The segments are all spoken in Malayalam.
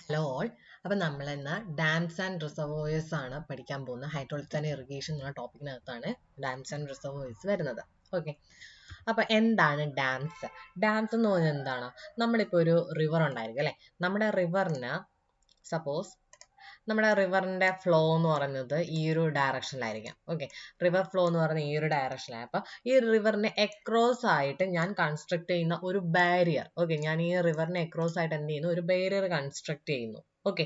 Hello all. അപ്പം നമ്മൾ ഇന്ന് ഡാംസ് ആൻഡ് റിസർവോയേഴ്സ് ആണ് പഠിക്കാൻ പോകുന്നത്. ഹൈഡ്രോളിക്സ് ആൻഡ് ഇറിഗേഷൻ എന്ന ടോപ്പിക്കിനകത്താണ് ഡാംസ് ആൻഡ് റിസർവോയേഴ്സ് വരുന്നത്. ഓക്കെ, അപ്പം എന്താണ് ഡാംസ്? ഡാംസ് എന്ന് പറഞ്ഞാൽ എന്താണ്? നമ്മളിപ്പോൾ ഒരു റിവർ ഉണ്ടായിരിക്കും അല്ലേ? നമ്മുടെ റിവറിന് സപ്പോസ് നമ്മുടെ റിവറിന്റെ ഫ്ലോ എന്ന് പറയുന്നത് ഈ ഒരു ഡയറക്ഷനിലായിരിക്കാം. ഓക്കെ, റിവർ ഫ്ലോ എന്ന് പറയുന്നത് ഈ ഒരു ഡയറക്ഷനിലാണ്. അപ്പം ഈ റിവറിനെ എക്രോസ് ആയിട്ട് ഞാൻ കൺസ്ട്രക്ട് ചെയ്യുന്ന ഒരു ബാരിയർ. ഓക്കെ, ഞാൻ ഈ റിവറിനെ എക്രോസ് ആയിട്ട് എന്ത് ചെയ്യുന്നു? ഒരു ബാരിയർ കൺസ്ട്രക്ട് ചെയ്യുന്നു. ഓക്കെ,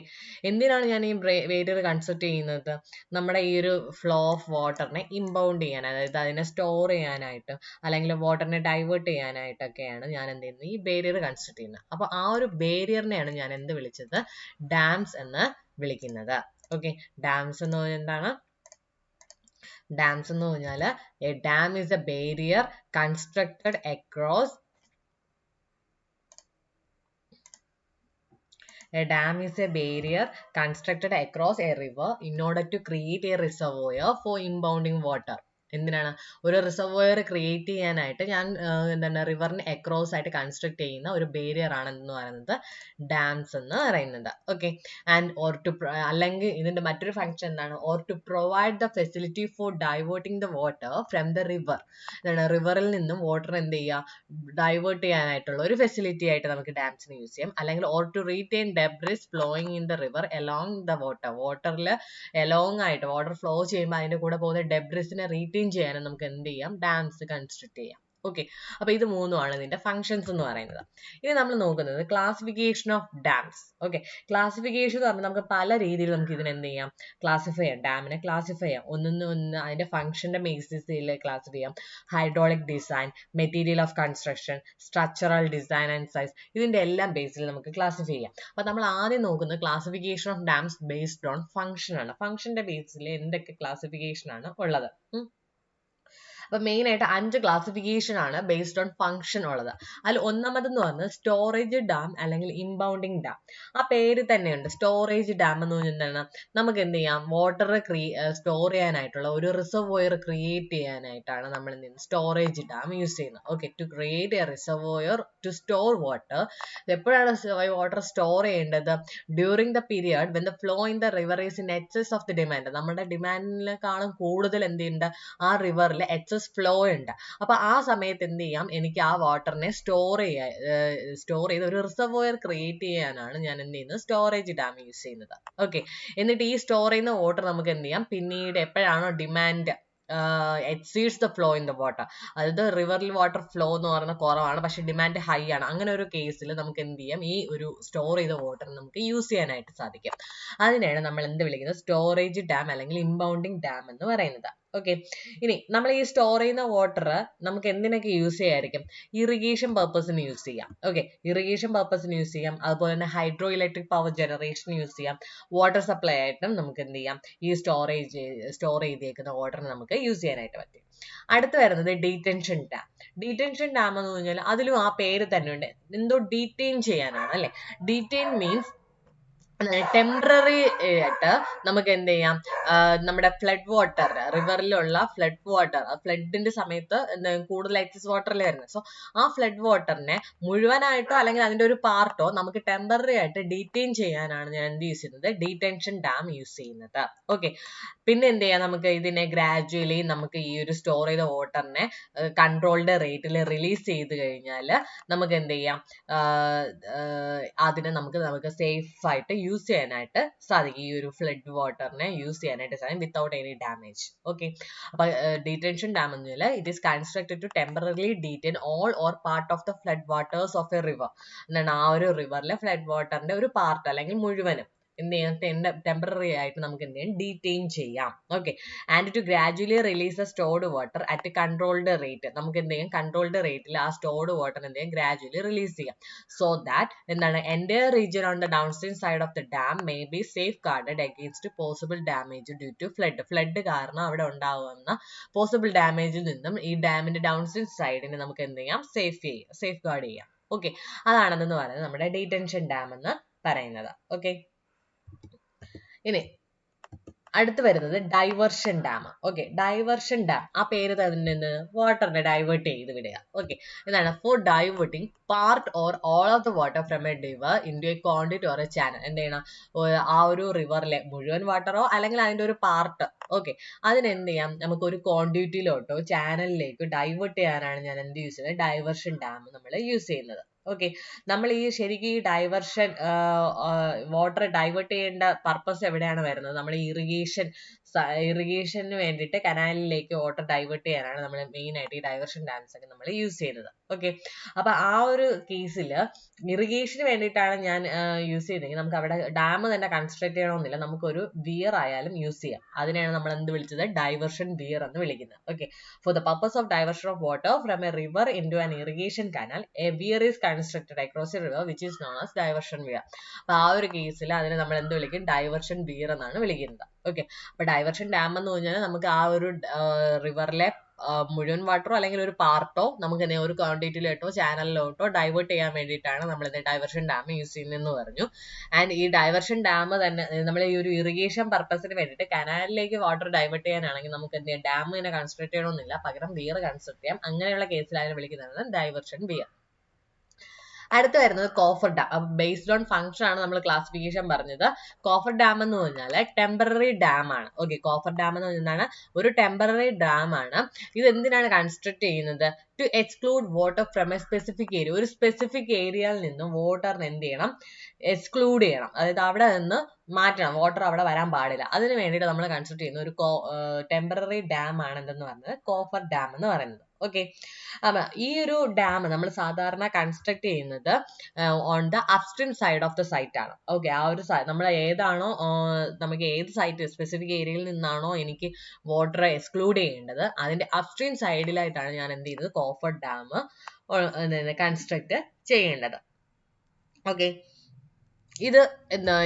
എന്തിനാണ് ഞാൻ ഈ ബാരിയർ കൺസ്ട്രക്ട് ചെയ്യുന്നത്? നമ്മുടെ ഈ ഒരു ഫ്ലോ ഓഫ് വാട്ടറിനെ ഇമ്പൗണ്ട് ചെയ്യാൻ, അതായത് അതിനെ സ്റ്റോർ ചെയ്യാനായിട്ട് അല്ലെങ്കിൽ വാട്ടറിനെ ഡൈവേർട്ട് ചെയ്യാനായിട്ടൊക്കെയാണ് ഞാൻ എന്ത് ചെയ്യുന്നത്? ഈ ബാരിയർ കൺസ്ട്രക്ട് ചെയ്യുന്നത്. അപ്പോൾ ആ ഒരു ബാരിയറിനെയാണ് ഞാൻ എന്ത് വിളിച്ചത്? ഡാംസ് എന്ന് വിളിക്കുന്നത്. ഓക്കെ, ഡാംസ് എന്ന് പറഞ്ഞാൽ എന്താണ്? ഡാംസ് എന്ന് പറഞ്ഞാൽ A dam is A barrier constructed across A dam is a barrier constructed across a river in order to create a reservoir for impounding water. എന്തിനാണ്? ഒരു റിസർവോയർ ക്രിയേറ്റ് ചെയ്യാനായിട്ട് ഞാൻ എന്താണ് റിവറിന് അക്രോസ് ആയിട്ട് കൺസ്ട്രക്ട് ചെയ്യുന്ന ഒരു ബാരിയർ ആണ് എന്ന് പറയുന്നത് ഡാംസ് എന്ന് പറയുന്നത്. ഓക്കെ, ആൻഡ് ഓർ ടു അല്ലെങ്കിൽ ഇതിന്റെ മറ്റൊരു ഫംഗ്ഷൻ എന്താണ്? Or to provide the facility for diverting the water from the river. എന്താണ്? റിവറിൽ നിന്നും വാട്ടർ എന്ത് ചെയ്യുക? ഡൈവേർട്ട് ചെയ്യാനായിട്ടുള്ള ഒരു ഫെസിലിറ്റി ആയിട്ട് നമുക്ക് ഡാംസിന് യൂസ് ചെയ്യാം. അല്ലെങ്കിൽ or to retain debris flowing in the river along the water. വാട്ടറിൽ അലോങ് ആയിട്ട് വാട്ടർ ഫ്ലോ ചെയ്യുമ്പോൾ അതിന്റെ കൂടെ പോകുന്ന ഡെബ്രിസിനെ റീറ്റെയിൻ ചെയ്യാനും നമുക്ക് എന്ത് ചെയ്യാം? ഡാംസ് കൺസ്ട്രക്ട് ചെയ്യാം. ഓക്കെ, അപ്പൊ ഇത് മൂന്നുമാണ് ഇതിന്റെ ഫങ്ഷൻസ് എന്ന് പറയുന്നത്. ഇനി നമ്മൾ നോക്കുന്നത് classification of dams. Okay, classification എന്ന് പറഞ്ഞാൽ നമുക്ക് പല രീതിയിൽ നമുക്ക് ഇതിനെ എന്ത് ചെയ്യാം? ക്ലാസിഫൈ ചെയ്യാം. ഡാമിനെ ക്ലാസിഫൈ ചെയ്യാം. ഒന്ന് അതിന്റെ ഫംഗ്ഷന്റെ ബേസിസിൽ ക്ലാസിഫൈ ചെയ്യാം. Hydraulic design, material of construction, structural design and size, ഇതിന്റെ എല്ലാം ബേസിൽ നമുക്ക് ക്ലാസിഫൈ ചെയ്യാം. അപ്പൊ നമ്മൾ ആദ്യം നോക്കുന്നത് classification of dams based on function ആണ്. ഫംഗ്ഷന്റെ ബേസിൽ എന്തൊക്കെ ക്ലാസിഫിക്കേഷൻ ആണ് ഉള്ളത്? അപ്പൊ മെയിൻ ആയിട്ട് 5 ക്ലാസിഫിക്കേഷൻ ആണ് ബേസ്ഡ് ഓൺ ഫംഗ്ഷൻ ഉള്ളത്. അതിൽ ഒന്നാമതെന്ന് പറഞ്ഞാൽ സ്റ്റോറേജ് ഡാം അല്ലെങ്കിൽ ഇമ്പൗണ്ടിങ് ഡാം. ആ പേര് തന്നെയുണ്ട്. സ്റ്റോറേജ് ഡാം എന്ന് പറഞ്ഞാൽ എന്താണ്? നമുക്ക് എന്ത് ചെയ്യാം? വാട്ടർ സ്റ്റോർ ചെയ്യാനായിട്ടുള്ള ഒരു റിസർവോയർ ക്രിയേറ്റ് ചെയ്യാനായിട്ടാണ് നമ്മൾ എന്ത് ചെയ്യുന്നത്? സ്റ്റോറേജ് ഡാം യൂസ് ചെയ്യുന്നത്. Okay, to create a reservoir to store water. എപ്പോഴാണ് വാട്ടർ സ്റ്റോർ ചെയ്യേണ്ടത്? During the period when the flow in the river is in excess of the demand. നമ്മുടെ ഡിമാൻഡിനെക്കാളും കൂടുതൽ എന്ത് ചെയ്യുന്നുണ്ട്? ആ റിവറിൽ എക്സസ് ഫ്ലോ ഉണ്ട്. അപ്പൊ ആ സമയത്ത് എന്ത് ചെയ്യാം? എനിക്ക് ആ വാട്ടറിനെ സ്റ്റോർ ചെയ്ത് ഒരു റിസർവോയർ ക്രിയേറ്റ് ചെയ്യാനാണ് ഞാൻ എന്ത് ചെയ്യുന്നത്? സ്റ്റോറേജ് ഡാം യൂസ് ചെയ്യുന്നത്. ഓക്കെ, എന്നിട്ട് ഈ സ്റ്റോർ ചെയ്യുന്ന വാട്ടർ നമുക്ക് എന്ത് ചെയ്യാം? പിന്നീട് എപ്പോഴാണോ demand exceeds the flow in the water, അതായത് റിവറിൽ വാട്ടർ ഫ്ലോ എന്ന് പറയുന്നത് കുറവാണ്, പക്ഷെ ഡിമാൻഡ് ഹൈ ആണ്, അങ്ങനെ ഒരു കേസിൽ നമുക്ക് എന്ത് ചെയ്യാം? ഈ ഒരു സ്റ്റോർ ചെയ്ത വാട്ടർ നമുക്ക് യൂസ് ചെയ്യാനായിട്ട് സാധിക്കും. അതിനെയാണ് നമ്മൾ എന്ത് വിളിക്കുന്നത്? സ്റ്റോറേജ് ഡാം അല്ലെങ്കിൽ ഇമ്പൗണ്ടിങ് ഡാം എന്ന് പറയുന്നത്. ഓക്കെ, ഇനി നമ്മൾ ഈ സ്റ്റോർ ചെയ്യുന്ന വാട്ടർ നമുക്ക് എന്തിനൊക്കെ യൂസ് ചെയ്യായിരിക്കും? ഇറിഗേഷൻ പർപ്പസിന് യൂസ് ചെയ്യാം. ഓക്കെ, ഇറിഗേഷൻ പർപ്പസിന് യൂസ് ചെയ്യാം. അതുപോലെ തന്നെ hydro electric power generation use ചെയ്യാം. വാട്ടർ സപ്ലൈ ആയിട്ടും നമുക്ക് എന്ത് ചെയ്യാം? ഈ സ്റ്റോർ ചെയ്തേക്കുന്ന വാട്ടറിന് നമുക്ക് യൂസ് ചെയ്യാനായിട്ട് പറ്റും. അടുത്ത് വരുന്നത് ഡീറ്റൻഷൻ ഡാം. ഡീറ്റൻഷൻ ഡാം എന്ന് പറഞ്ഞാൽ അതിലും ആ പേര് തന്നെ ഉണ്ട്, എന്തോ ഡീറ്റെയിൻ ചെയ്യാനാണ് അല്ലെ. ഡീറ്റെയിൻ മീൻസ് ടെമ്പററി ആയിട്ട് നമുക്ക് എന്ത് ചെയ്യാം? നമ്മുടെ ഫ്ലഡ് വാട്ടർ, റിവറിലുള്ള ഫ്ലഡ് വാട്ടർ, ഫ്ലഡിന്റെ സമയത്ത് കൂടുതൽ എക്സസ് വാട്ടറിൽ വരുന്നത്. സോ ആ ഫ്ലഡ് വാട്ടറിനെ മുഴുവനായിട്ടോ അല്ലെങ്കിൽ അതിന്റെ ഒരു പാർട്ടോ നമുക്ക് ടെമ്പററി ആയിട്ട് ഡീറ്റെയിൻ ചെയ്യാനാണ് ഞാൻ എന്ത് യൂസ് ചെയ്യുന്നത്? ഡീറ്റൻഷൻ ഡാം യൂസ് ചെയ്യുന്നത്. ഓക്കെ, പിന്നെ എന്ത് ചെയ്യാം? നമുക്ക് ഇതിനെ ഗ്രാജുവലി നമുക്ക് ഈ ഒരു സ്റ്റോർ ചെയ്ത വാട്ടറിനെ കൺട്രോൾഡ് റേറ്റിൽ റിലീസ് ചെയ്ത് കഴിഞ്ഞാൽ നമുക്ക് എന്ത് ചെയ്യാം? അതിനെ നമുക്ക് സേഫ് ആയിട്ട് യൂസ് ചെയ്യാനായിട്ട് സാധിക്കും. ഈ ഒരു ഫ്ലഡ് വാട്ടറിനെ യൂസ് ചെയ്യാനായിട്ട് സാധിക്കും വിത്തൗട്ട് എനി ഡാമേജ്. ഓക്കെ, അപ്പൊ ഡീറ്റൻഷൻ ഡാം എന്ന് പറഞ്ഞാൽ it is constructed to temporarily detain all or part of the flood waters of a river. എന്താണ്? ആ ഒരു റിവറിലെ ഫ്ലഡ് വാട്ടറിന്റെ ഒരു പാർട്ട് അല്ലെങ്കിൽ മുഴുവനും എന്ത് ചെയ്യാം? ടെമ്പററി ആയിട്ട് നമുക്ക് എന്ത് ചെയ്യാം? ഡീറ്റെയിൻ ചെയ്യാം. Okay, and to gradually release the stored water at controlled rate. നമുക്ക് എന്ത് ചെയ്യാം? കൺട്രോൾഡ് റേറ്റിൽ ആ സ്റ്റോർഡ് വാട്ടർ എന്ത് ചെയ്യാം? ഗ്രാജുവലി റിലീസ് ചെയ്യാം. സോ ദാറ്റ് എന്താണ്? entire region on the downstream side of the dam may be safeguarded against possible damage due to flood. Flood കാരണം അവിടെ ഉണ്ടാവുന്ന പോസിബിൾ ഡാമേജിൽ നിന്നും ഈ ഡാമിന്റെ ഡൗൺസ്ട്രീം സൈഡിനെ നമുക്ക് എന്ത് ചെയ്യാം? സേഫ് ഗാർഡ് ചെയ്യാം. ഓക്കെ, അതാണെന്ന് പറയുന്നത് നമ്മുടെ ഡീറ്റൻഷൻ ഡാം എന്ന് പറയുന്നത്. ഓക്കെ, ഇനി അടുത്ത് വരുന്നത് diversion dam. Okay, diversion dam ആ പേര് തന്നെ വാട്ടറിനെ ഡൈവേർട്ട് ചെയ്ത് വിടുക. ഓക്കെ, ഇതാണ് for diverting part or all of the water from a river into a conduit or a channel. എന്ത് ചെയ്യണം, ആ ഒരു റിവറിലെ മുഴുവൻ വാട്ടറോ അല്ലെങ്കിൽ അതിന്റെ ഒരു പാർട്ട്, ഓക്കെ, അതിനെന്ത് ചെയ്യാം, നമുക്ക് ഒരു കോണ്ടിറ്റിയിലോട്ടോ ചാനലിലേക്കോ ഡൈവേർട്ട് ചെയ്യാനാണ് ഞാൻ എന്ത് യൂസ് ചെയ്യുന്നത്, ഡൈവേർഷൻ ഡാം നമ്മൾ യൂസ് ചെയ്യുന്നത്. ഓക്കെ, നമ്മൾ ഈ ശരിക്കും ഈ ഡൈവേർഷൻ വാട്ടർ ഡൈവേർട്ട് ചെയ്യേണ്ട പർപ്പസ് എവിടെയാണ് വരുന്നത്, നമ്മൾ ഇറിഗേഷന് വേണ്ടിയിട്ട് കനാലിലേക്ക് വാട്ടർ ഡൈവേർട്ട് ചെയ്യാനാണ് നമ്മൾ മെയിൻ ആയിട്ട് ഈ ഡൈവേർഷൻ ഡാംസ് ഒക്കെ നമ്മൾ യൂസ് ചെയ്യുന്നത്. ഓക്കെ, അപ്പൊ ആ ഒരു കേസിൽ ഇറിഗേഷന് വേണ്ടിയിട്ടാണ് ഞാൻ യൂസ് ചെയ്തെങ്കിൽ നമുക്ക് അവിടെ ഡാം തന്നെ കൺസ്ട്രക്ട് ചെയ്യണമെന്നില്ല, നമുക്കൊരു വിയർ ആയാലും യൂസ് ചെയ്യാം. അതിനെയാണ് നമ്മൾ എന്ത് വിളിച്ചത്, ഡൈവേർഷൻ വിയർ എന്ന് വിളിക്കുന്നത്. Okay, for the purpose of diversion of water from a river into an irrigation canal a weir is constructed across a river which is known as diversion weir. അപ്പൊ ആ ഒരു കേസിൽ അതിനെ നമ്മൾ എന്ത് വിളിക്കും, ഡൈവേർഷൻ വിയർ എന്നാണ് വിളിക്കുന്നത്. ഓക്കെ, അപ്പൊ ഡൈവേർഷൻ ഡാം എന്ന് പറഞ്ഞാൽ നമുക്ക് ആ ഒരു റിവറിലെ മുഴുവൻ വാട്ടറോ അല്ലെങ്കിൽ ഒരു പാർട്ടോ നമുക്ക് ഒരു ക്വാണ്ടിറ്റിയിലോട്ടോ ചാനലിലോട്ടോ ഡൈവേർട്ട് ചെയ്യാൻ വേണ്ടിയിട്ടാണ് നമ്മൾ ഡൈവേർഷൻ ഡാം യൂസ് ചെയ്യുന്നതെന്ന് പറഞ്ഞു. ആൻഡ് ഈ ഡൈവേർഷൻ ഡാം തന്നെ നമ്മൾ ഈ ഒരു ഇറിഗേഷൻ പർപ്പസിന് വേണ്ടിയിട്ട് കനാലിലേക്ക് വാട്ടർ ഡൈവേർട്ട് ചെയ്യാനാണെങ്കിൽ നമുക്ക് എന്ത് ചെയ്യാം, ഡാം തന്നെ കൺസ്ട്രക്ട് ചെയ്യണമെന്നില്ല, പകരം വിയർ കൺസ്ട്രക്ട് ചെയ്യാം. അങ്ങനെയുള്ള കേസിൽ അതിനെ വിളിക്കുന്നതാണ് ഡൈവേർഷൻ വിയർ. അടുത്ത് വരുന്നത് coffer dam. Based on function ആണ് നമ്മൾ ക്ലാസിഫിക്കേഷൻ പറഞ്ഞത്. കോഫർ ഡാം എന്ന് പറഞ്ഞാൽ ടെമ്പററി ഡാം ആണ്. ഓക്കെ, കോഫർ ഡാം എന്ന് പറഞ്ഞാൽ ഒരു ടെമ്പററി ഡാം ആണ്. ഇത് എന്തിനാണ് കൺസ്ട്രക്ട് ചെയ്യുന്നത്, to exclude water from a specific area. ഒരു സ്പെസിഫിക് ഏരിയയിൽ നിന്ന് വാട്ടറിന് എന്ത് ചെയ്യണം, എക്സ്ക്ലൂഡ് ചെയ്യണം, അതായത് അവിടെ നിന്ന് മാറ്റണം, വാട്ടർ അവിടെ വരാൻ പാടില്ല. അതിന് വേണ്ടിയിട്ട് നമ്മൾ കൺസ്ട്രക്ട് ചെയ്യുന്ന ഒരു ടെമ്പററി ഡാം ആണ് എന്തെന്ന് പറയുന്നത്, കോഫർ ഡാം എന്ന് പറയുന്നത്. ഓക്കെ, അപ്പൊ ഈ ഒരു ഡാം നമ്മൾ സാധാരണ കൺസ്ട്രക്ട് ചെയ്യുന്നത് on the upstream side of the site ആണ്. ഓക്കെ, ആ ഒരു നമ്മൾ ഏതാണോ നമുക്ക് ഏത് സൈറ്റ് സ്പെസിഫിക് ഏരിയയിൽ നിന്നാണോ എനിക്ക് വാട്ടർ എക്സ്ക്ലൂഡ് ചെയ്യേണ്ടത് അതിന്റെ അപ്സ്ട്രീം സൈഡിലായിട്ടാണ് ഞാൻ എന്ത് ചെയ്യുന്നത്, കോഫർ ഡാം കൺസ്ട്രക്ട് ചെയ്യേണ്ടത്. ഓക്കെ, ഇത്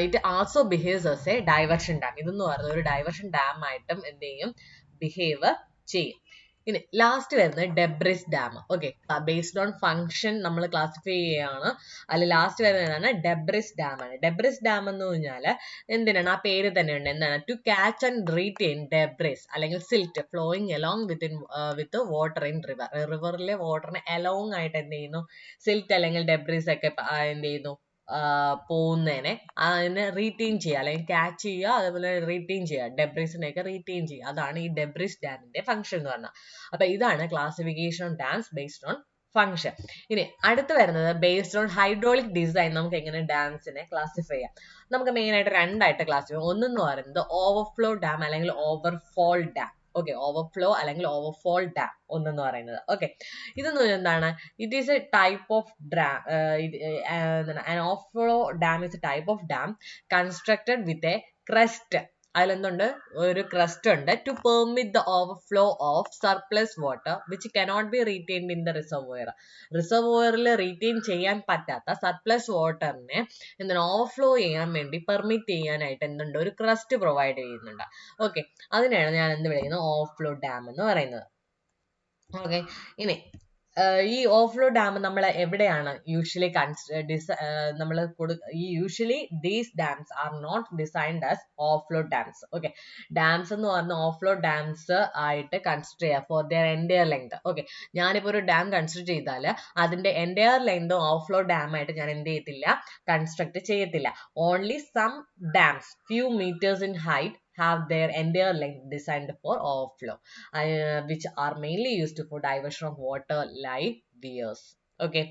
it also behaves as A diversion dam. ഇതെന്ന് പറയുന്നത് ഒരു ഡൈവേർഷൻ ഡാം ആയിട്ടും എന്ത് ചെയ്യും, ബിഹേവ് ചെയ്യും. ഇനി ലാസ്റ്റ് വരുന്നത് debris dam. Okay, based on function നമ്മൾ ക്ലാസിഫൈ ചെയ്യുകയാണ്. അതിൽ ലാസ്റ്റ് വരുന്നതാണ് ഡെബ്രിസ് ഡാം ആണ്. ഡെബ്രിസ് ഡാം എന്ന് പറഞ്ഞാൽ എന്തിനാണ്, ആ പേര് തന്നെ ഉണ്ട്, എന്താണ്, to catch and retain debris അല്ലെങ്കിൽ silt flowing along with water in river. റിവറിലെ വാട്ടറിനെ അലോങ് ആയിട്ട് എന്ത് ചെയ്യുന്നു, സിൽറ്റ് അല്ലെങ്കിൽ ഡെബ്രിസ് ഒക്കെ എന്ത് ചെയ്യുന്നു, പോകുന്നതിനെ അതിനെ റീറ്റെയിൻ ചെയ്യുക അല്ലെങ്കിൽ ക്യാച്ച് ചെയ്യുക, അതേപോലെ റീറ്റെയിൻ ചെയ്യുക, ഡെബ്രിസിനെയൊക്കെ റീറ്റെയിൻ ചെയ്യുക. അതാണ് ഈ ഡെബ്രിസ് ഡാമിന്റെ ഫംഗ്ഷൻ എന്ന് പറഞ്ഞാൽ. അപ്പൊ ഇതാണ് classification of dams based on function. ഇനി അടുത്ത് വരുന്നത് ബേസ്ഡ് ഓൺ ഹൈഡ്രോളിക് ഡിസൈൻ നമുക്ക് എങ്ങനെ ഡാംസിനെ ക്ലാസിഫൈ ചെയ്യാം. നമുക്ക് മെയിൻ ആയിട്ട് രണ്ടായിട്ട് ക്ലാസിഫൈ ചെയ്യാം. ഒന്നെന്ന് പറയുന്നത് ഓവർഫ്ലോ ഡാം അല്ലെങ്കിൽ ഓവർഫോൾ ഡാം. ഓക്കെ, ഓവർഫ്ലോ അല്ലെങ്കിൽ ഓവർഫോൾ ഡാം ഒന്നെന്ന് പറയുന്നത്. ഓക്കെ, ഇതെന്ന് എന്താണ്, it is A type of dam. an overflow dam is a type of dam constructed with a crest. അതിലെന്തുണ്ട്, ഒരു ക്രസ്റ്റ് ഉണ്ട്, to permit the overflow of surplus water which cannot be retained in the reservoir. റിസർവോയറിൽ റീറ്റെയിൻ ചെയ്യാൻ പറ്റാത്ത സർപ്ലസ് വാട്ടറിനെ എന്താണ് ഓവർഫ്ലോ ചെയ്യാൻ വേണ്ടി പെർമിറ്റ് ചെയ്യാനായിട്ട് എന്തുണ്ട്, ഒരു ക്രസ്റ്റ് പ്രൊവൈഡ് ചെയ്യുന്നുണ്ട്. ഓക്കെ, അതിനെയാണ് ഞാൻ എന്ത് വിളിക്കുന്നത്, ഓവർഫ്ലോ ഡാം എന്ന് പറയുന്നത്. ഓക്കെ, ഇനി ഈ ഓവർഫ്ലോ ഡാം നമ്മൾ എവിടെയാണ് യൂഷ്വലി നമ്മൾ usually these dams are not designed as overflow dams. Okay, dams എന്ന് പറഞ്ഞ ഓവർഫ്ലോ ഡാംസ് ആയിട്ട് കൺസിഡർ ചെയ്യുക for their entire length. Okay, ഞാനിപ്പോൾ ഒരു ഡാം കൺസിഡർ ചെയ്താൽ അതിന്റെ എൻറ്റയർ ലെങ്ത് ഓവർഫ്ലോ ഡാം ആയിട്ട് ഞാൻ എന്ത് ചെയ്യത്തില്ല, കൺസ്ട്രക്ട് ചെയ്യത്തില്ല. Only some dams few metres in height have their entire length designed for overflow, which are mainly used for diversion of water like weirs. Okay,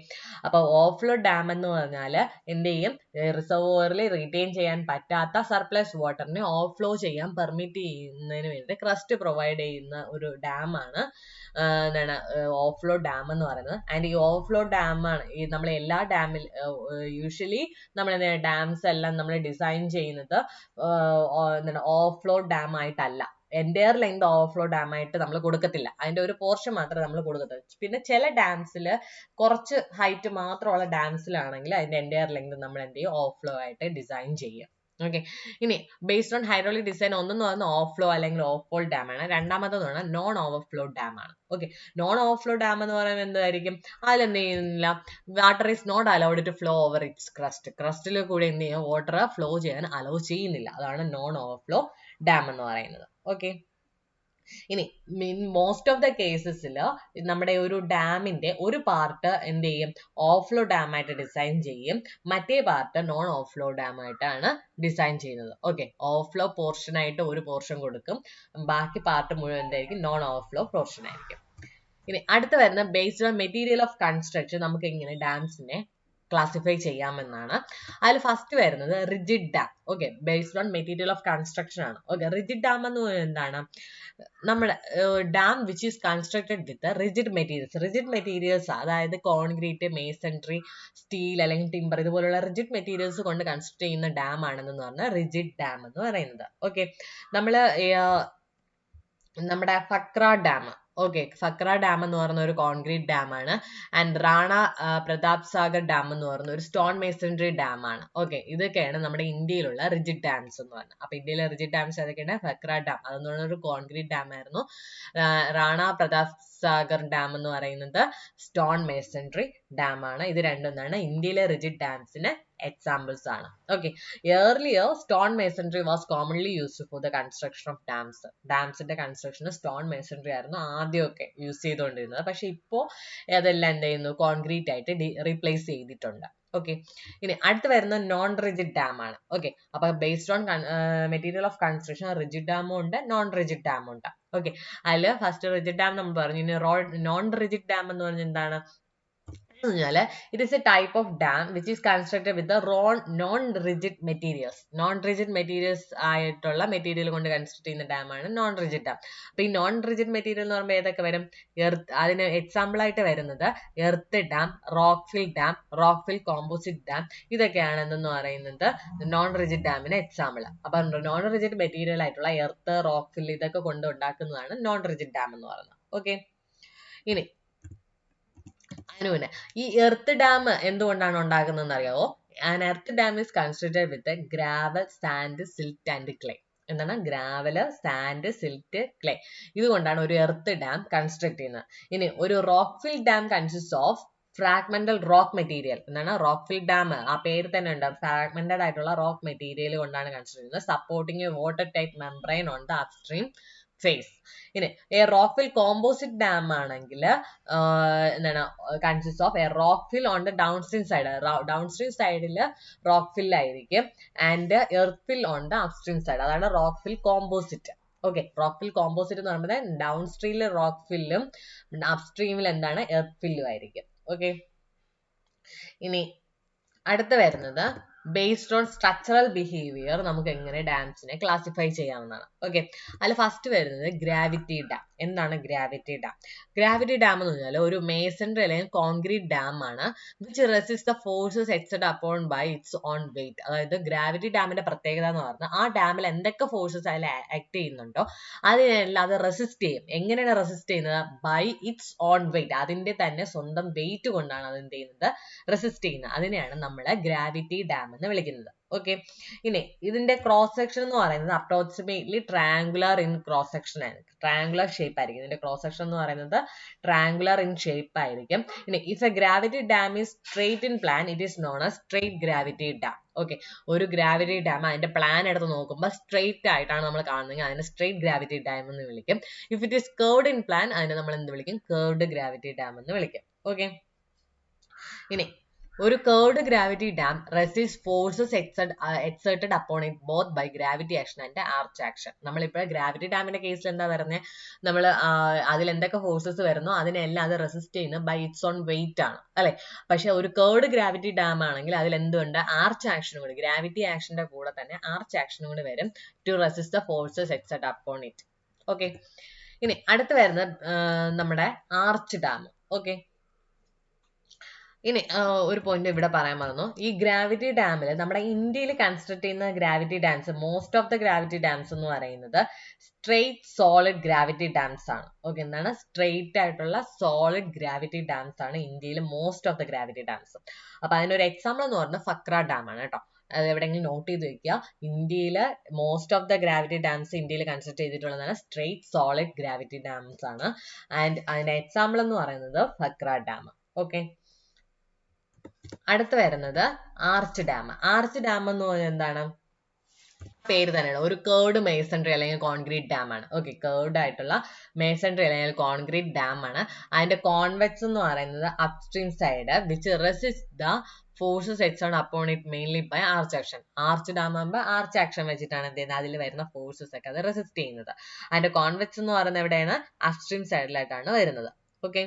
അപ്പൊ ഓവർഫ്ലോ ഡാം എന്ന് പറഞ്ഞാൽ എന്ത് ചെയ്യും, റിസർവോയറിൽ റീറ്റെയിൻ ചെയ്യാൻ പറ്റാത്ത സർപ്ലസ് വാട്ടറിനെ ഓവർഫ്ലോ ചെയ്യാൻ പെർമിറ്റ് ചെയ്യുന്നതിന് വേണ്ടി ക്രസ്റ്റ് പ്രൊവൈഡ് ചെയ്യുന്ന ഒരു ഡാം ആണ് എന്താണ് ഓവർഫ്ലോ ഡാം എന്ന് പറയുന്നത്. ആൻഡ് ഈ ഓവർഫ്ലോ ഡാം ആണ് ഈ നമ്മൾ എല്ലാ ഡാമിൽ യൂഷ്വലി നമ്മൾ ഡാംസ് എല്ലാം നമ്മൾ ഡിസൈൻ ചെയ്യുന്നത് എന്താണ് ഓവർഫ്ലോ ഡാം ആയിട്ടല്ല, എൻറ്റയർ ലെങ്ത് ഓവർഫ്ലോ ഡാം ആയിട്ട് നമ്മൾ കൊടുക്കത്തില്ല, അതിന്റെ ഒരു പോർഷൻ മാത്രമേ നമ്മൾ കൊടുക്കത്തുള്ളൂ. പിന്നെ ചില ഡാംസിൽ കുറച്ച് ഹൈറ്റ് മാത്രമുള്ള ഡാംസിലാണെങ്കിൽ അതിന്റെ എൻറ്റയർ ലെങ്ത് നമ്മൾ എന്ത് ചെയ്യും, ഓവർഫ്ലോ ആയിട്ട് ഡിസൈൻ ചെയ്യും. ഓക്കെ. ഇനി ബേസ്ഡ് ഓൺ ഹൈഡ്രോളിക് ഡിസൈൻ ഒന്നെന്ന് പറയുന്നത് ഓഫ് ഫ്ലോ അല്ലെങ്കിൽ ഓഫ് ഫോൾ ഡാം ആണ്. രണ്ടാമതെന്ന് പറഞ്ഞാൽ നോൺ ഓവർഫ്ലോ ഡാം ആണ്. ഓക്കെ. നോൺ ഓവർഫ്ലോ ഡാം എന്ന് പറയുന്നത് എന്തായിരിക്കും? അതിലെന്ത് ചെയ്യുന്നില്ല, water is not allowed to flow over its crest. ക്രസ്റ്റിൽ കൂടെ എന്ത് ചെയ്യുക, വാട്ടർ ഫ്ലോ ചെയ്യാൻ അലൗ ചെയ്യുന്നില്ല. അതാണ് നോൺ ഓവർഫ്ലോ ഡാം എന്ന് പറയുന്നത്. ഓക്കെ. ഇനി മോസ്റ്റ് ഓഫ് ദ കേസസിൽ നമ്മുടെ ഒരു ഡാമിന്റെ ഒരു പാർട്ട് എന്ത് ചെയ്യും, ഓഫ്ലോ ഡാം ആയിട്ട് ഡിസൈൻ ചെയ്യും, മറ്റേ പാർട്ട് നോൺ ഓഫ്ലോ ഡാം ആയിട്ടാണ് ഡിസൈൻ ചെയ്യുന്നത്. ഓക്കെ. ഓഫ്ലോ പോർഷൻ ആയിട്ട് ഒരു പോർഷൻ കൊടുക്കും, ബാക്കി പാർട്ട് മുഴുവൻ എന്തായിരിക്കും, നോൺ ഓഫ്ലോ പോർഷൻ ആയിരിക്കും. ഇനി അടുത്ത് വരുന്ന based on material of construction നമുക്ക് എങ്ങനെ ഡാംസിനെ ക്ലാസിഫൈ ചെയ്യാമെന്നാണ്. അതിൽ ഫസ്റ്റ് വരുന്നത് rigid dam. Okay. Based on material of construction ആണ്. ഓക്കെ. റിജിഡ് ഡാം എന്ന് പറയുന്നത് എന്താണ്, നമ്മുടെ dam which is constructed with rigid materials. Rigid materials അതായത് കോൺക്രീറ്റ്, മേസൺട്രി, സ്റ്റീൽ അല്ലെങ്കിൽ ടിമ്പർ ഇതുപോലുള്ള റിജിഡ് മെറ്റീരിയൽസ് കൊണ്ട് കൺസ്ട്രക്ട് ചെയ്യുന്ന ഡാം ആണെന്ന് പറഞ്ഞാൽ റിജിഡ് ഡാം എന്ന് പറയുന്നത്. ഓക്കെ. നമ്മുടെ ഫക്ര ഡാം. ഓക്കെ. ഫക്ര ഡാം എന്ന് പറയുന്ന ഒരു കോൺക്രീറ്റ് ഡാം ആണ്. ആൻഡ് റാണ പ്രതാപ് സാഗർ ഡാം എന്ന് പറയുന്ന ഒരു സ്റ്റോൺ മേസൺട്രി ഡാം ആണ്. ഓക്കെ. ഇതൊക്കെയാണ് നമ്മുടെ ഇന്ത്യയിലുള്ള റിജിഡ് ഡാംസ് എന്ന് പറയുന്നത്. അപ്പൊ ഇന്ത്യയിലെ റിജിഡ് ഡാംസ് ഏതൊക്കെയാണ്? ഫക്ര ഡാം അതെന്ന് പറയുന്ന ഒരു കോൺക്രീറ്റ് ഡാം ആയിരുന്നു. റാണ പ്രതാപ് സാഗർ ഡാം എന്ന് പറയുന്നത് സ്റ്റോൺ മേസൺട്രി ഡാം ആണ്. ഇത് രണ്ടൊന്നാണ് ഇന്ത്യയിലെ റിജിഡ് ഡാംസിന് examples ആണ്. Okay. Earlier, stone masonry was commonly used for the construction of dams. ഡാംസിന്റെ കൺസ്ട്രക്ഷന് സ്റ്റോൺ മേസൺട്രി ആയിരുന്നു ആദ്യമൊക്കെ യൂസ് ചെയ്തുകൊണ്ടിരുന്നത്. പക്ഷെ ഇപ്പോൾ അതെല്ലാം എന്ത് ചെയ്യുന്നു, കോൺക്രീറ്റ് ആയിട്ട് റീപ്ലേസ് ചെയ്തിട്ടുണ്ട്. ഓക്കെ. ഇനി അടുത്ത് വരുന്ന നോൺ റിജിഡ് ഡാം ആണ്. ഓക്കെ. അപ്പൊ based on material of construction rigid ഡാമും ഉണ്ട്, നോൺ റിജിഡ് ഡാമും ഉണ്ട്. ഓക്കെ. അതിൽ ഫസ്റ്റ് റിജിഡ് ഡാം നമ്മൾ പറഞ്ഞു. ഇനി നോൺ റിജിഡ് ഡാം എന്ന് പറഞ്ഞാൽ എന്താണ്? It is a type of dam which is constructed with the non-rigid materials. Non-rigid materials ആയിട്ടുള്ള മെറ്റീരിയൽ കൊണ്ട് കൺസ്ട്രക്ട് ചെയ്യുന്ന ഡാം ആണ് നോൺ റിജിഡ് ഡാം. അപ്പൊ ഈ നോൺ റിജിഡ് മെറ്റീരിയൽ എന്ന് പറയുമ്പോൾ ഏതൊക്കെ വരും? അതിന് എക്സാമ്പിൾ ആയിട്ട് വരുന്നത് earth dam, rock fill composite dam, ഇതൊക്കെയാണ് എന്ന് പറയുന്നത് നോൺ റിജിഡ് ഡാമിന് എക്സാമ്പിൾ. അപ്പൊ നോൺ റിജിഡ് മെറ്റീരിയൽ ആയിട്ടുള്ള എർത്ത്, റോക്ക് ഫിൽ ഇതൊക്കെ കൊണ്ട് ഉണ്ടാക്കുന്നതാണ് നോൺ റിജിഡ് ഡാം എന്ന് പറയുന്നത്. ഓക്കെ. ഇനി ഈ എർത്ത് ഡാം എന്തുകൊണ്ടാണ് ഉണ്ടാക്കുന്നതെന്ന് അറിയാവോ? An earth dam is constructed with a gravel, sand, silt and clay. എന്താണ്? ഗ്രാവല്, സാൻഡ്, സിൽറ്റ്, ക്ലേ ഇതുകൊണ്ടാണ് ഒരു എർത്ത് ഡാം കൺസ്ട്രക്ട് ചെയ്യുന്നത്. ഇനി ഒരു rock fill dam consist of fragmental rock material. എന്താണ് റോക്ക് ഫിൽ ഡാം? ആ പേര് തന്നെ ഉണ്ട്, ഫ്രാഗ്മെന്റഡ് ആയിട്ടുള്ള റോക്ക് മെറ്റീരിയൽ കൊണ്ടാണ് കൺസ്ട്രക്ട് ചെയ്യുന്നത്. Supporting a water type membrane on the upstream face. ഇനി റോക്ക് ഫിൽ കോമ്പോസിറ്റ് ഡാം ആണെങ്കിൽ എന്താണ് consist of a rock fill on the downstream side. Downstream സൈഡിൽ റോക്ക് ഫിൽ ആയിരിക്കും and earth fill on the upstream side. അതാണ് rock fill composite. Okay. Rock fill composite എന്ന് പറയുമ്പോൾ ഡൗൺ സ്ട്രീമിൽ റോക്ക് ഫില്ലും അപ്സ്ട്രീമിൽ എന്താണ് എർത്ത് ഫില്ലും ആയിരിക്കും. ഓക്കെ. ഇനി അടുത്ത് വരുന്നത് ബേസ്ഡ് ഓൺ സ്ട്രക്ചറൽ ബിഹേവിയർ നമുക്ക് എങ്ങനെ ഡാംസിനെ ക്ലാസിഫൈ ചെയ്യാവുന്നതാണ്. ഓക്കെ. അതിൽ ഫസ്റ്റ് വരുന്നത് ഗ്രാവിറ്റി ഡാം. എന്താണ് ഗ്രാവിറ്റി ഡാം? ഗ്രാവിറ്റി ഡാം എന്ന് പറഞ്ഞാൽ ഒരു മേസൺറി അല്ലെങ്കിൽ കോൺക്രീറ്റ് ഡാം ആണ് which resist the forces exerted upon by its own weight. അതായത് ഗ്രാവിറ്റി ഡാമിന്റെ പ്രത്യേകത എന്ന് പറഞ്ഞാൽ ആ ഡാമിൽ എന്തൊക്കെ ഫോഴ്സസ് അതിൽ ആക്ട് ചെയ്യുന്നുണ്ടോ അതിനെല്ലാം അത് റെസിസ്റ്റ് ചെയ്യും. എങ്ങനെയാണ് റെസിസ്റ്റ് ചെയ്യുന്നത്? By its own weight. അതിന്റെ തന്നെ സ്വന്തം വെയിറ്റ് കൊണ്ടാണ് അത് എന്ത് ചെയ്യുന്നത്, റെസിസ്റ്റ് ചെയ്യുന്നത്. അതിനെയാണ് നമ്മൾ ഗ്രാവിറ്റി ഡാം എന്ന് വിളിക്കുന്നത്. ഓക്കെ. ഇനി ഇതിന്റെ ക്രോസ് സെക്ഷൻ എന്ന് പറയുന്നത് approximately triangular in cross section ആണ്. ട്രയാങ്കുലർ ഷേപ്പ് ആയിരിക്കും ഇതിന്റെ ക്രോസ് സെക്ഷൻ എന്ന് പറയുന്നത്, ട്രയാങ്കുലർ ഇൻ ഷേപ്പ് ആയിരിക്കും. ഇനി if A gravity dam is straight in plan it is known as straight gravity dam. Okay. ഒരു ഗ്രാവിറ്റി ഡാം അതിന്റെ പ്ലാൻ എടുത്ത് നോക്കുമ്പോൾ സ്ട്രെയിറ്റ് ആയിട്ടാണ് നമ്മൾ കാണുന്നത്, അതിനെ സ്ട്രെയിറ്റ് ഗ്രാവിറ്റി ഡാം എന്ന് വിളിക്കും. If it is curved in plan അതിനെ നമ്മൾ എന്ത് വിളിക്കും? കർവ്ഡ് ഗ്രാവിറ്റി ഡാം എന്ന് വിളിക്കും. ഓക്കെ. ഇനി ഒരു curved gravity dam resist forces exerted upon it both by gravity action and arch action. നമ്മളിപ്പോൾ ഗ്രാവിറ്റി ഡാമിന്റെ കേസിൽ എന്താ പറയുന്നത്, നമ്മൾ അതിൽ എന്തൊക്കെ ഫോഴ്സസ് വരുന്നോ അതിനെല്ലാം അത് റെസിസ്റ്റ് ചെയ്യുന്നത് ബൈ ഇറ്റ്സ് ഓൺ വെയിറ്റ് ആണ്, അല്ലെ? പക്ഷെ ഒരു കർവ്ഡ് ഗ്രാവിറ്റി ഡാം ആണെങ്കിൽ അതിൽ എന്തുണ്ട്? ആർച്ച് ആക്ഷനും കൂടി, ഗ്രാവിറ്റി ആക്ഷന്റെ കൂടെ തന്നെ ആർച്ച് ആക്ഷനും കൂടി വരും to resist the forces exerted upon it. Okay. ഇനി അടുത്ത് വരുന്നത് നമ്മുടെ ആർച്ച് ഡാം. ഓക്കെ. ഇനി ഒരു പോയിന്റ് ഇവിടെ പറയാൻ മറന്നു. ഈ ഗ്രാവിറ്റി ഡാമിൽ നമ്മുടെ ഇന്ത്യയിൽ കൺസ്ട്രക്ട് ചെയ്യുന്ന gravity dams, most of the gravity dams എന്ന് പറയുന്നത് സ്ട്രെയിറ്റ് സോളിഡ് ഗ്രാവിറ്റി ഡാംസ് ആണ്. ഓക്കെ. എന്താണ്? സ്ട്രെയിറ്റ് ആയിട്ടുള്ള സോളിഡ് ഗ്രാവിറ്റി ഡാംസ് ആണ് ഇന്ത്യയിൽ most of the gravity dams. അപ്പൊ അതിനൊരു എക്സാമ്പിൾ എന്ന് പറഞ്ഞാൽ ഫക്ര ഡാം ആണ് കേട്ടോ. അത് എവിടെയെങ്കിലും നോട്ട് ചെയ്ത് വെക്കുക. ഇന്ത്യയിലെ most of the gravity dams ഇന്ത്യയിൽ കൺസ്ട്രക്ട് ചെയ്തിട്ടുള്ളതാണ് സ്ട്രെയിറ്റ് സോളിഡ് ഗ്രാവിറ്റി ഡാംസ് ആണ്. ആൻഡ് അതിന്റെ എക്സാമ്പിൾ എന്ന് പറയുന്നത് ഫക്ര ഡാം. ഓക്കെ, അടുത്ത് വരുന്നത് ആർച്ച് ഡാം. ആർച്ച് ഡാം എന്ന് പറഞ്ഞാൽ എന്താണ്? പേര് തന്നെയാണ്, ഒരു കേർഡ് മേസൺട്രി അല്ലെങ്കിൽ കോൺക്രീറ്റ് ഡാം ആണ്. ഓക്കെ, കേർഡ് ആയിട്ടുള്ള മേസൺട്രി അല്ലെങ്കിൽ കോൺക്രീറ്റ് ഡാം ആണ്. അതിന്റെ കോൺവെക്സ് എന്ന് പറയുന്നത് upstream side which resist the forces exerted upon it mainly by arch action. Arch dam ആകുമ്പോൾ ആർച്ച് ആക്ഷൻ വെച്ചിട്ടാണ് എന്ത് ചെയ്യുന്നത്, അതിൽ വരുന്ന ഫോഴ്സസ് ഒക്കെ അത് റെസിസ്റ്റ് ചെയ്യുന്നത്. അതിന്റെ കോൺവെക്സ് എന്ന് പറയുന്നത് എവിടെയാണ്? അപ്സ്ട്രീം സൈഡിലായിട്ടാണ് വരുന്നത്. Okay,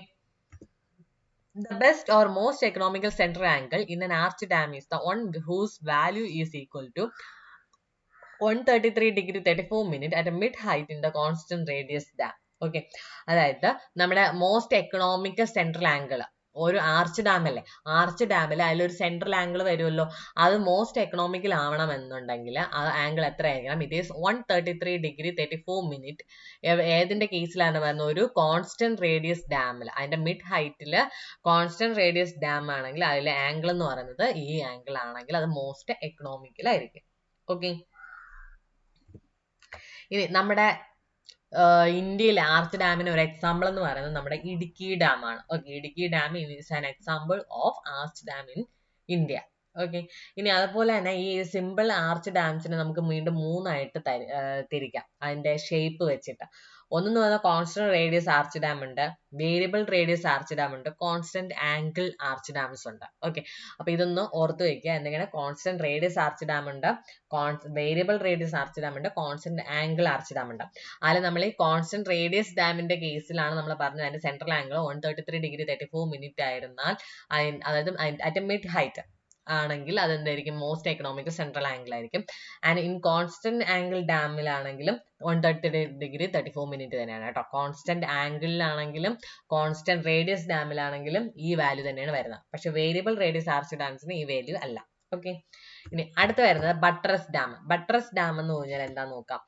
the best or most economical center angle in an arch dam is the one whose value is equal to 133 degree 34 minute at a mid height in the constant radius dam. Okay, അതായത് നമ്മുടെ മോസ്റ്റ് എക്കണോമിക്കൽ സെൻട്രൽ ആംഗിൾ ഒരു ആർച്ച് ഡാം അല്ലേ, ആർച്ച് ഡാമിൽ അതിലൊരു സെൻട്രൽ ആംഗിൾ വരുമല്ലോ, അത് മോസ്റ്റ് എക്കണോമിക്കൽ ആവണം എന്നുണ്ടെങ്കിൽ ആ ആംഗിൾ എത്ര ആയിരിക്കണം? It is 133 degree 34 minute. ഏതിന്റെ കേസിലാണ് വരുന്നത്? ഒരു കോൺസ്റ്റന്റ് റേഡിയസ് ഡാമിൽ, അതിന്റെ മിഡ് ഹൈറ്റിൽ കോൺസ്റ്റന്റ് റേഡിയസ് ഡാം ആണെങ്കിൽ അതിലെ ആംഗിൾ എന്ന് പറയുന്നത് ഈ ആംഗിൾ ആണെങ്കിൽ അത് മോസ്റ്റ് എക്കണോമിക്കൽ ആയിരിക്കും. ഓക്കെ, ഇനി നമ്മുടെ ഇന്ത്യയിലെ ആർച്ച് ഡാമിന് ഒരു എക്സാമ്പിൾ എന്ന് പറയുന്നത് നമ്മുടെ ഇടുക്കി ഡാം ആണ്. Okay, Idukki dam is an example of arch dam in India. Okay, ഇനി അതുപോലെ തന്നെ ഈ സിമ്പിൾ ആർച്ച് ഡാംസിനെ നമുക്ക് വീണ്ടും മൂന്നായിട്ട് തിരിക്കാം അതിന്റെ ഷേപ്പ് വെച്ചിട്ട്. ഒന്നെന്ന് പറഞ്ഞാൽ കോൺസ്റ്റന്റ് റേഡിയസ് ആർച്ച് ഡാം ഉണ്ട്, വേരിയബിൾ റേഡിയസ് ആർച്ച് ഡാം ഉണ്ട്, കോൺസ്റ്റന്റ് ആംഗിൾ ആർച്ച് ഡാംസ് ഉണ്ട്. ഓക്കെ, അപ്പൊ ഇതൊന്ന് ഓർത്ത് വെക്കുക. എന്തെങ്കിലും കോൺസ്റ്റന്റ് റേഡിയസ് ആർച്ച് ഡാം ഉണ്ട്, വേരിയബിൾ റേഡിയസ് ആർച്ച് ഡാം ഉണ്ട്, കോൺസ്റ്റന്റ് ആംഗിൾ ആർച്ച് ഡാം ഉണ്ട്. അതിൽ നമ്മൾ ഈ കോൺസ്റ്റന്റ് റേഡിയസ് ഡാമിന്റെ കേസിലാണ് നമ്മൾ പറഞ്ഞത് അതിന്റെ സെൻട്രൽ ആംഗിൾ 133 degree 34 minute ആയിരുന്നാൽ, അതായത് അറ്റ് മിഡ് ഹൈറ്റ് ആണെങ്കിൽ അതെന്തായിരിക്കും? മോസ്റ്റ് എക്കണോമിക്കൽ സെൻട്രൽ ആംഗിൾ ആയിരിക്കും. ആൻഡ് ഇൻ കോൺസ്റ്റന്റ് ആംഗിൾ ഡാമിലാണെങ്കിലും 130 degree 34 minute തന്നെയാണ് കേട്ടോ. കോൺസ്റ്റന്റ് ആംഗിളിലാണെങ്കിലും കോൺസ്റ്റന്റ് റേഡിയസ് ഡാമിലാണെങ്കിലും ഈ വാല്യൂ തന്നെയാണ് വരുന്നത്. പക്ഷെ വേരിയബിൾ റേഡിയസ് ആർച്ച് ഡാംസിന് ഈ വാല്യൂ അല്ല. ഓക്കെ, ഇനി അടുത്ത് വരുന്നത് ബട്ട്രസ് ഡാം. ബട്ട്രസ് ഡാം എന്ന് പറഞ്ഞാൽ എന്താ നോക്കാം.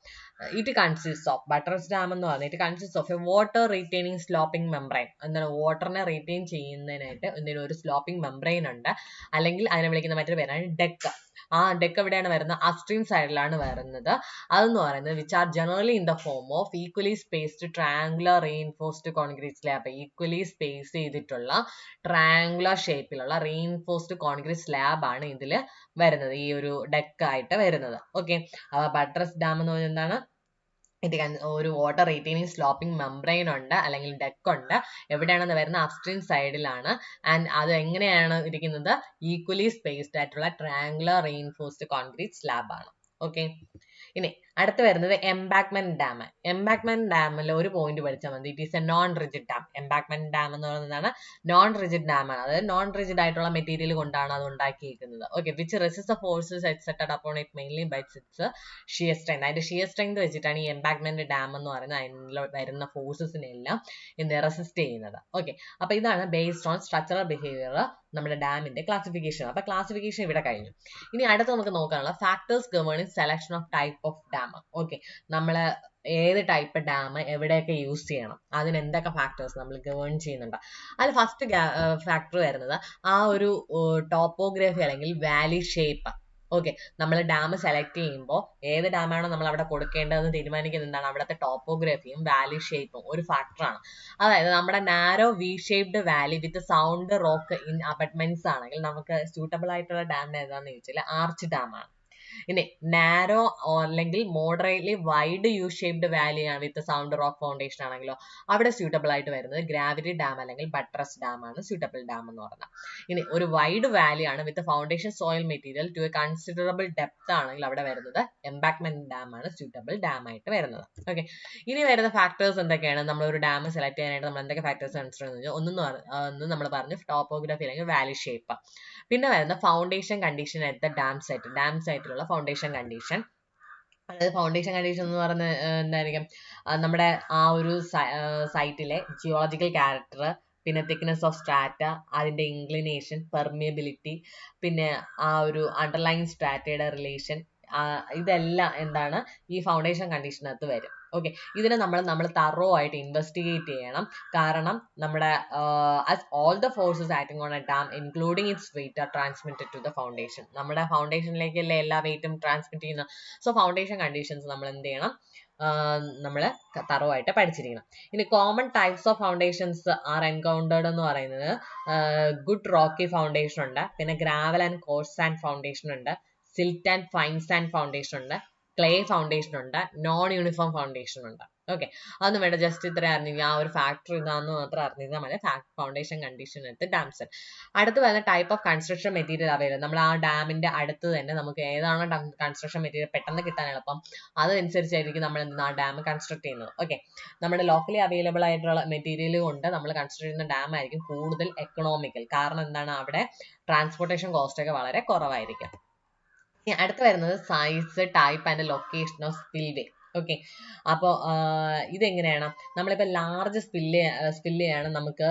ഇറ്റ് കൺസിസ്റ്റ് ഓഫ്, ബട്ട്രസ് ഡാം എന്ന് പറഞ്ഞാൽ it consist of A water retaining sloping membrane. എന്താണ്? വാട്ടറിനെ റീറ്റെയിൻ ചെയ്യുന്നതിനായിട്ട് എന്തെങ്കിലും ഒരു സ്ലോപ്പിംഗ് മെംബ്രെയിൻ ഉണ്ട്, അല്ലെങ്കിൽ അതിനെ വിളിക്കുന്ന മറ്റൊരു പേരാണ് ഡെക്ക്. ആ ഡെക്ക് എവിടെയാണ് വരുന്നത്? അപ്സ്ട്രീം സൈഡിലാണ് വരുന്നത്. അതെന്ന് പറയുന്നത് which are generally in the form of equally spaced triangular reinforced concrete slab. Equally space ചെയ്തിട്ടുള്ള ട്രയാങ്കുലർ ഷേപ്പിലുള്ള റീഇൻഫോഴ്സ്ഡ് കോൺക്രീറ്റ് സ്ലാബ് ആണ് ഇതിൽ വരുന്നത്, ഈ ഒരു ഡെക്ക് ആയിട്ട് വരുന്നത്. ഓക്കെ, അപ്പൊ ബട്ട്രസ് ഡാം എന്ന് പറഞ്ഞാൽ എന്താണ്? ഒരു വാട്ടർ റീറ്റെയിനിങ് സ്ലോപ്പിംഗ് മെംബ്രെയിൻ ഉണ്ട് അല്ലെങ്കിൽ ഡെക്ക് ഉണ്ട്. എവിടെയാണെന്ന് വരുന്നത്? അപ്സ്ട്രീം സൈഡിലാണ്. ആൻഡ് അത് എങ്ങനെയാണ് ഇരിക്കുന്നത്? ഈക്വലി സ്പേസ്ഡ് ആയിട്ടുള്ള ട്രയാങ്കുലർ റീഇൻഫോഴ്സ്ഡ് കോൺക്രീറ്റ് സ്ലാബ് ആണ്. ഓക്കെ, ഇനി അടുത്ത് വരുന്നത് എംബാക്ക്മെന്റ് ഡാം. എംബാക്ക്മെന്റ് ഡാമിൽ ഒരു പോയിന്റ് പഠിച്ചാൽ മതി. It is A non rigid dam. Embankment dam എന്ന് പറയുന്നതാണ് നോൺ റിജിഡ് ഡാം ആണ്. അതായത് നോൺ റിജിഡ് ആയിട്ടുള്ള മെറ്റീരിയൽ കൊണ്ടാണ് അത് ഉണ്ടാക്കിയിരിക്കുന്നത്. Okay, which resist the forces exerted upon it mainly by its shear strength. അതിന്റെ ഷിയർ സ്ട്രെങ്ത് വെച്ചിട്ടാണ് ഈ എംബാക്ക്മെന്റ് ഡാം എന്ന് പറയുന്നത് അതിൽ വരുന്ന ഫോഴ്സസിനെല്ലാം റെസിസ്റ്റ് ചെയ്യുന്നത്. ഓക്കെ, അപ്പൊ ഇതാണ് ബേസ്ഡ് ഓൺ സ്ട്രക്ചറൽ ബിഹേവിയർ നമ്മുടെ ഡാമിന്റെ ക്ലാസിഫിക്കേഷൻ. അപ്പൊ ക്ലാസിഫിക്കേഷൻ ഇവിടെ കഴിഞ്ഞു. ഇനി അടുത്ത് നമുക്ക് നോക്കാനുള്ള factors governing selection of type of dam. Okay, നമ്മള് ഏത് ടൈപ്പ് ഡാം എവിടെയൊക്കെ യൂസ് ചെയ്യണം, അതിന് എന്തൊക്കെ ഫാക്ടേഴ്സ് നമ്മൾ ഗവേൺ ചെയ്യുന്നുണ്ട്. അതിൽ ഫസ്റ്റ് ഫാക്ടർ വരുന്നത് ആ ഒരു ടോപ്പോഗ്രഫി അല്ലെങ്കിൽ വാലി ഷേപ്പ്. ഓക്കെ, നമ്മൾ ഡാം സെലക്ട് ചെയ്യുമ്പോൾ ഏത് ഡാമാണോ നമ്മൾ അവിടെ കൊടുക്കേണ്ടതെന്ന് തീരുമാനിക്കുന്നത് എന്താണ്? അവിടുത്തെ ടോപ്പോഗ്രഫിയും വാലി ഷേപ്പും ഒരു ഫാക്ടറാണ്. അതായത് നമ്മുടെ narrow V shaped valley with sound rock in abutments ആണെങ്കിൽ നമുക്ക് സ്യൂട്ടബിൾ ആയിട്ടുള്ള ഡാം ഏതാണെന്ന് ചോദിച്ചാൽ ആർച്ച് ഡാം ആണ്. ഇനി നാരോ അല്ലെങ്കിൽ moderately wide U shaped valley ആണ് വിത്ത് സൗണ്ട് റോക്ക് ഫൗണ്ടേഷൻ ആണെങ്കിലോ അവിടെ സ്യൂട്ടബിൾ ആയിട്ട് വരുന്നത് ഗ്രാവിറ്റി ഡാം അല്ലെങ്കിൽ ബട്ട്രസ് ഡാം ആണ് സ്യൂട്ടബിൾ ഡാം എന്ന് പറഞ്ഞാൽ. ഇനി ഒരു വൈഡ് വാലി ആണ് with foundation soil material to a considerable depth ആണെങ്കിൽ അവിടെ വരുന്നത് എംബാക്ക്മെന്റ് ഡാം ആണ് സ്യൂട്ടബിൾ ഡാം ആയിട്ട് വരുന്നത്. ഓക്കെ, ഇനി വരുന്ന ഫാക്ടേഴ്സ് എന്തൊക്കെയാണ്? നമ്മൾ ഒരു ഡാം സെലക്ട് ചെയ്യാനായിട്ട് നമ്മൾ എന്തൊക്കെ ഫാക്ടേഴ്സ് കൺസിഡർ ചെയ്യുന്നത്? ഒന്ന് നമ്മൾ പറഞ്ഞു ടോപ്പോഗ്രഫി അല്ലെങ്കിൽ വാലി ഷേപ്പ്. പിന്നെ വരുന്ന foundation condition at the dam site. Dam സൈറ്റിലുള്ള ഫൗണ്ടേഷൻ കണ്ടീഷൻ. അതായത് ഫൗണ്ടേഷൻ കണ്ടീഷൻ എന്ന് പറഞ്ഞ എന്തായിരിക്കും? നമ്മുടെ ആ ഒരു സൈറ്റിലെ ജിയോളജിക്കൽ ക്യാരക്ടർ, പിന്നെ തിക്നെസ് ഓഫ് സ്ട്രാറ്റ, അതിന്റെ ഇൻക്ലിനേഷൻ, പെർമിയബിലിറ്റി, പിന്നെ ആ ഒരു അണ്ടർലൈൻ സ്ട്രാറ്റയുടെ റിലേഷൻ, ഇതെല്ലാം എന്താണ് ഈ ഫൗണ്ടേഷൻ കണ്ടീഷനകത്ത് വരും. ഓക്കെ, ഇതിനെ നമ്മൾ തറോ ആയിട്ട് ഇൻവെസ്റ്റിഗേറ്റ് ചെയ്യണം. കാരണം നമ്മുടെ as all the forces acting on a dam including its weight are transmitted to the foundation. നമ്മുടെ ഫൗണ്ടേഷനിലേക്കല്ലേ എല്ലാ വെയിറ്റും ട്രാൻസ്മിറ്റ് ചെയ്യുന്നത്. സോ ഫൗണ്ടേഷൻ കണ്ടീഷൻസ് നമ്മൾ എന്ത് ചെയ്യണം, നമ്മൾ തറോ ആയിട്ട് പഠിച്ചിരിക്കണം. ഇനി common types of foundations are encountered എന്ന് പറയുന്നത് ഗുഡ് റോക്കി ഫൗണ്ടേഷൻ ഉണ്ട്, പിന്നെ gravel and coarse sand foundation ഉണ്ട്, silt and fine sand foundation ഉണ്ട്, ക്ലേ ഫൗണ്ടേഷൻ ഉണ്ട്, നോൺ യൂണിഫോം ഫൗണ്ടേഷൻ ഉണ്ട്. ഓക്കെ, അതൊന്നും വേണ്ട, ജസ്റ്റ് ഇത്ര അറിഞ്ഞില്ല, ആ ഒരു ഫാക്ടർ ഇതാന്ന് മാത്രം അറിഞ്ഞാൽ മതി. ഫൗണ്ടേഷൻ കണ്ടീഷൻ എടുത്ത് ഡാംസ്. അടുത്ത് വരുന്ന type of construction material available. നമ്മൾ ആ ഡാമിന്റെ അടുത്ത് തന്നെ നമുക്ക് ഏതാണ് കൺസ്ട്രക്ഷൻ മെറ്റീരിയൽ പെട്ടെന്ന് കിട്ടാൻ എളുപ്പം, അതനുസരിച്ചായിരിക്കും നമ്മൾ ആ ഡാം കൺസ്ട്രക്ട് ചെയ്യുന്നത്. ഓക്കെ, നമ്മുടെ ലോക്കലി അവൈലബിൾ ആയിട്ടുള്ള മെറ്റീരിയൽ കൊണ്ട് നമ്മൾ കൺസ്ട്രക്ട് ചെയ്യുന്ന ഡാം ആയിരിക്കും കൂടുതൽ എക്കണോമിക്കൽ. കാരണം എന്താണ്, അവിടെ ട്രാൻസ്പോർട്ടേഷൻ കോസ്റ്റ് ഒക്കെ വളരെ കുറവായിരിക്കും. അടുത്ത് വരുന്നത് size, type and location of spillway. Okay, അപ്പോൾ ഇതെങ്ങനെയാണ്, നമ്മളിപ്പോൾ ലാർജ് സ്പില്ലാണ് നമുക്ക്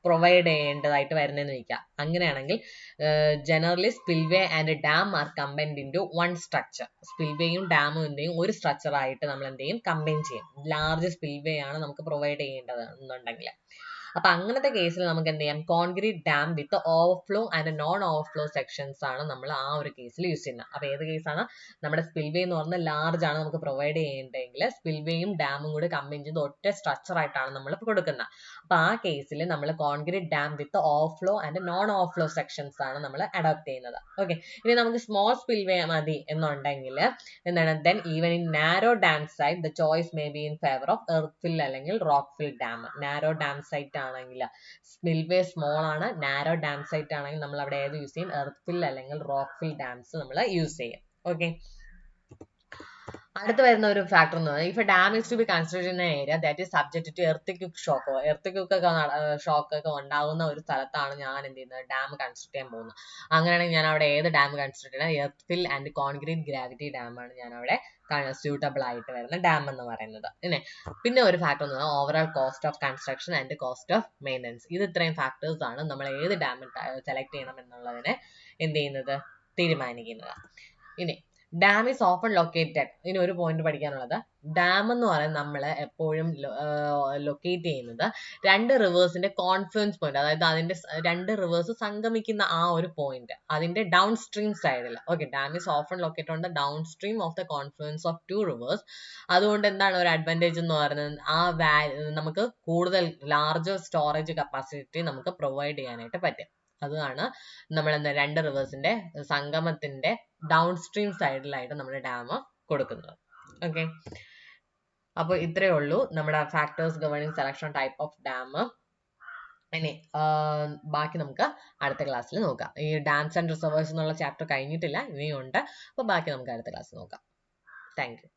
പ്രൊവൈഡ് ചെയ്യേണ്ടതായിട്ട് വരുന്നതെന്ന് വയ്ക്കാം. അങ്ങനെയാണെങ്കിൽ generally spillway and dam are combined into one structure. സ്പിൽവേയും ഡാമും എന്തെയും ഒരു സ്ട്രക്ചർ ആയിട്ട് നമ്മൾ എന്ത് ചെയ്യും, കമ്പൈൻ ചെയ്യും. ലാർജ് സ്പിൽവേ ആണ് നമുക്ക് പ്രൊവൈഡ് ചെയ്യേണ്ടത് എന്നുണ്ടെങ്കിൽ. അപ്പൊ അങ്ങനത്തെ കേസിൽ നമുക്ക് എന്ത് ചെയ്യാം, concrete dam with overflow and non overflow sections ആണ് നമ്മൾ ആ ഒരു കേസിൽ യൂസ് ചെയ്യുന്നത്. അപ്പൊ ഏത് കേസാണ്, നമ്മുടെ സ്പിൽവേ എന്ന് പറഞ്ഞാൽ ലാർജ് ആണ് നമുക്ക് പ്രൊവൈഡ് ചെയ്യേണ്ടതെങ്കിൽ സ്പിൽവേയും ഡാമും കൂടി കമ്പൈൻ ചെയ്ത് ഒറ്റ സ്ട്രക്ചർ ആയിട്ടാണ് നമ്മൾ കൊടുക്കുന്നത്. അപ്പൊ ആ കേസിൽ നമ്മൾ concrete dam with overflow and non overflow sections ആണ് നമ്മൾ അഡോപ്റ്റ് ചെയ്യുന്നത്. ഓക്കെ, ഇനി നമുക്ക് സ്മോൾ സ്പിൽവേ മതി എന്നുണ്ടെങ്കിൽ എന്താണ്, then even in narrow dam site the choice may be in favour of earth fill അല്ലെങ്കിൽ rock fill dam. Narrow dam site ആണെങ്കിൽ സ്പിൽവേ സ്മോൾ ആണ്, നാരോ ഡാം സൈറ്റ് ആണെങ്കിൽ നമ്മൾ അവിടെ ഏത് യൂസ് ചെയ്യും, എർത്ത് ഫിൽ അല്ലെങ്കിൽ റോക്ക് ഫിൽ ഡാംസ് നമ്മൾ യൂസ് ചെയ്യും. ഓക്കെ, അടുത്ത് വരുന്ന ഒരു ഫാക്ടർ എന്ന് പറയുന്നത്, if a dam is to be constructed in area that is subject to earth shock. Earth shock ഒക്കെ ഉണ്ടാകുന്ന ഒരു സ്ഥലത്താണ് ഞാൻ എന്ത് ചെയ്യുന്നത്, ഡാം കൺസ്ട്രക്ട് ചെയ്യാൻ പോകുന്നത്. അങ്ങനെയാണെങ്കിൽ ഞാൻ അവിടെ ഏത് ഡാം കൺസ്ട്രക്ട് ചെയ്യണം, earth fill and concrete gravity dam ആണ് ഞാൻ അവിടെ സ്യൂട്ടബിൾ ആയിട്ട് വരുന്ന ഡാം എന്ന് പറയുന്നത്. പിന്നെ ഒരു ഫാക്ടർ എന്ന് പറഞ്ഞാൽ overall cost of construction and cost of maintenance. ഇത് ഇത്രയും ഫാക്ടേഴ്സ് ആണ് നമ്മൾ ഏത് ഡാം സെലക്ട് ചെയ്യണം എന്നുള്ളതിനെ എന്ത് ചെയ്യുന്നത്, തീരുമാനിക്കുന്നത്. ഇനി ഡാം ഈസ് ഓഫൺ ലൊക്കേറ്റഡ്. ഇനി ഒരു പോയിന്റ് പഠിക്കാനുള്ളത്, ഡാം എന്ന് പറയുന്നത് നമ്മൾ എപ്പോഴും ലൊക്കേറ്റ് ചെയ്യുന്നത് രണ്ട് റിവേഴ്സിന്റെ കോൺഫ്ലുവൻസ് പോയിന്റ്, അതായത് അതിന്റെ രണ്ട് റിവേഴ്സ് സംഗമിക്കുന്ന ആ ഒരു പോയിന്റ്, അതിന്റെ ഡൗൺ സ്ട്രീം സൈഡിൽ. Okay, dam is often located on the down stream of the confluence of two reverse. അതുകൊണ്ട് എന്താണ് ഒരു അഡ്വാൻറ്റേജ് എന്ന് പറയുന്നത്, ആ നമുക്ക് കൂടുതൽ ലാർജ് സ്റ്റോറേജ് കപ്പാസിറ്റി നമുക്ക് പ്രൊവൈഡ് ചെയ്യാനായിട്ട് പറ്റും. അതാണ് നമ്മൾ എന്താ രണ്ട് റിവേഴ്സിന്റെ സംഗമത്തിന്റെ ഡൗൺ സ്ട്രീം സൈഡിലായിട്ട് നമ്മൾ ഡാം കൊടുക്കുന്നത്. ഓക്കെ, അപ്പോൾ ഇത്രയേ ഉള്ളൂ നമ്മുടെ factors governing selection type of dam. ഇനി ബാക്കി നമുക്ക് അടുത്ത ക്ലാസ്സിൽ നോക്കാം. ഈ ഡാംസ് ആൻഡ് റിസർവേഴ്സ് എന്നുള്ള ചാപ്റ്റർ കഴിഞ്ഞിട്ടില്ല, ഇനിയും ഉണ്ട്. അപ്പോൾ ബാക്കി നമുക്ക് അടുത്ത ക്ലാസ്സിൽ നോക്കാം. Thank you.